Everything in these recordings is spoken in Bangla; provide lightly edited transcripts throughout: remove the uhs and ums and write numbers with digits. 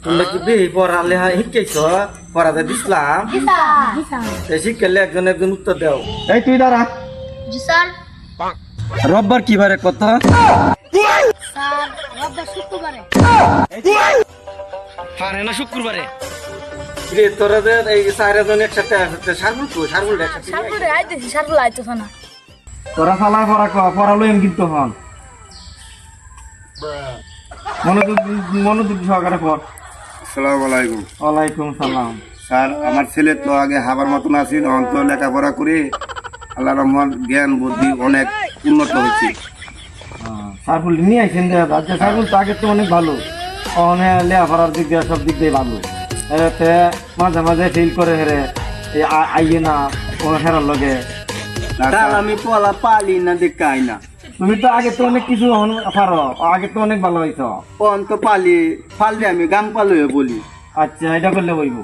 তোমরা কি বেশি পড়ালেখা শিখাইছ পড়াতে দিছিলাম শিখালে একজন একজন উত্তর দাও এই তুই দাঁড়া জি স্যার। রোববার কি বারে কত স্যার রোববার শুক্রবারে। পারে না শুক্রবারে রে তোরা যে এই চারজন একসাথে আসতে সারবুল একসাথে সারপুরে আইতেছি, সারপুর আইতেছ না। তোরা ফালা পড়ালো এম কিন্তু হন মনোযোগ সহকারে পড়। আসসালামু আলাইকুম। ওয়ালাইকুম সালাম। স্যার আমার ছেলে তো আগে হাবার মতন আছেন, অন্ত লেখাপড়া করে আল্লাহ রহমান জ্ঞান বুদ্ধি অনেক উন্নত হয়েছে। সারফুল নিয়ে আইসেন আচ্ছা সারফুল তো আগে তো অনেক ভালো অনেক লেখাপড়ার দিক দিয়ে সব দিক দিয়ে ভালো এতে মাঝে মাঝে ফিল করে হেরে আইয়ে না ও হেরার লগে আমি পলা পালি না দেখাই না, তুমি তো আগে তো অনেক কিছু পারো আগে তো অনেক ভালো হয়েছ অন্ত পালি পাললে আমি গাম পালো বলি। আচ্ছা এটা করলে বইব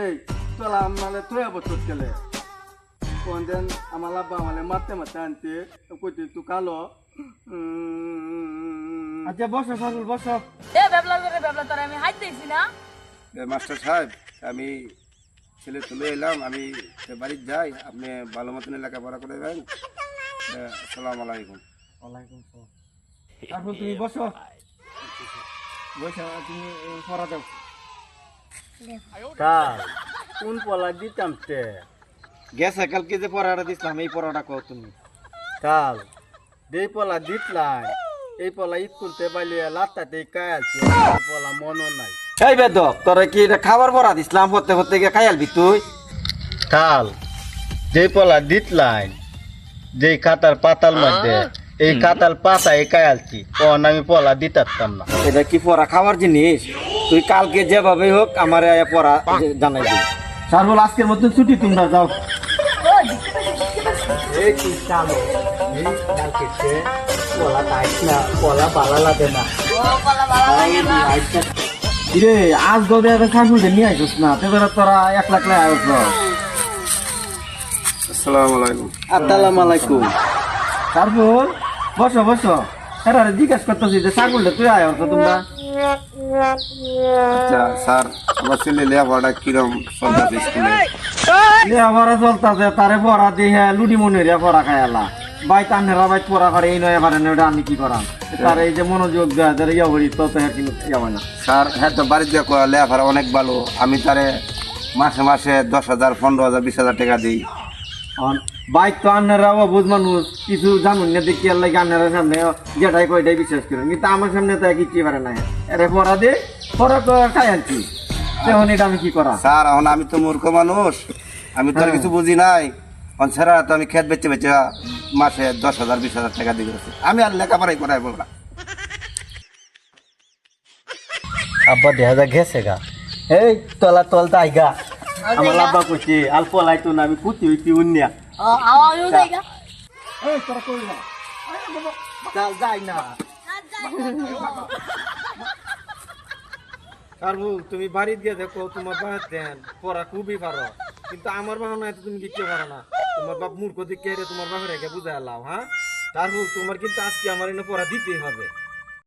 এই তোলা মানে তুই বছর গেলে কোন দিন আমার আব্বা মানে মারতে মারতে আনতে কইতে তুই কালো। আচ্ছা বসো সারফুল বসো। এ বেবলা তোরে আমি হাইতেছি না। মাস্টার সাহেব আমি ছেলে তুলে এলাম, আমি বাড়িতে যাই, আপনি ভালো মতন লেখাপড়া করে দেবেন। আসসালামু আলাইকুম। ওয়ালাইকুম সালাম। সারফুল তুমি বসো বসে তুমি পড়া দাও। কাল কোন পলা দিতাম তে গেছে কালকে যে পড়াটা দিছিলাম এই পড়াটা কও তুমি কাল দেই পলা দিতলাই এই পলা ঈদ করতে পাইলে লাত্তাতে কায়ালছি পলা মনও নাই। এই বেদক তোরা কি এটা খাবার পড়া দিছিলাম পড়তে পড়তে গিয়ে খাই আলবি তুই কাল যেই পলা দিতলাই যেই কাতার পাতাল মধ্যে এই কাতাল পাতা এই কায়ালছি কোন আমি পলা দিতাম না। এটা কি পড়া খাবার জিনিস তুই কালকে যেভাবে হোক আমার পড়া জানাই দিবি। সারবল আজকের মতন ছুটি তোমরা যাও। এই তুই চালো এই কালকে পলা তাইছ না পলা ভালো লাগে না। রে আজ গবে সারবল নিয়ে আইছিস না তেবেলা তোরা 1 লাখ লাই আইছ। আসসালামু আলাইকুম। আসসালামু আলাইকুম। সারবল বসো বসো এরা জিজ্ঞেস করতেছি যে সারবলটা তুই আয় তোমরা। আচ্ছা স্যার আমার ছেলে লেখাপড়া কিরম চলতেছে স্কুলে? লেখাপড়া চলতেছে তারে পড়া দিয়ে লুডি মনের পড়া খায়ালা বাই তান্নেরা বাই পড়া করে এই নয় পারে না ওটা আমি কি করাম তার এই যে মনোযোগ দেয় যারা ইয়া করি তো হ্যাঁ কিন্তু ইয়া হয় না। স্যার হ্যাঁ তো বাড়িতে লেখাপড়া অনেক ভালো, আমি তারে মাসে মাসে 10,000 15,000 20,000 টাকা দিই। বাইক তো আন্নারা বুঝ মানুষ কিছু জানুন না দেখি আল্লাহ আন্নারা সামনে যেটাই কয়টাই বিশ্বাস করেন কিন্তু আমার সামনে তো কিচ্ছু পারে না এরে পড়া দে পড়া তো খাই আনছি তখন এটা আমি কি করা। স্যার এখন আমি তো মূর্খ মানুষ, আমি তো আর কিছু বুঝি নাই। স্যার তো আমি খেত বেচে বেচে মাসে 10,000 20,000 টাকা দিয়ে গেছি, আমি আর লেখাপড়াই করাই বলবো না। আব্বা দেখা যা গেছে গা এই তলা তলতা আইগা আমার আব্বা কইছে অল্প লাইতো না আমি কুতি হইতি উন্নিয়া আওয়াজও দেগা। এই তোরা কই না চাল যাই না কারবু তুমি বাড়িতে গিয়ে দেখো তোমার বাপ দেন পড়া খুবই পারো কিন্তু আমার বাবা তুমি কিচ্ছু পারো না তোমার বাপ মূর্খ দিকে তোমার বাপের বুঝাই লাও হ্যাঁ তারপর তোমার কিন্তু আজকে আমার এনে পড়া দিতেই হবে।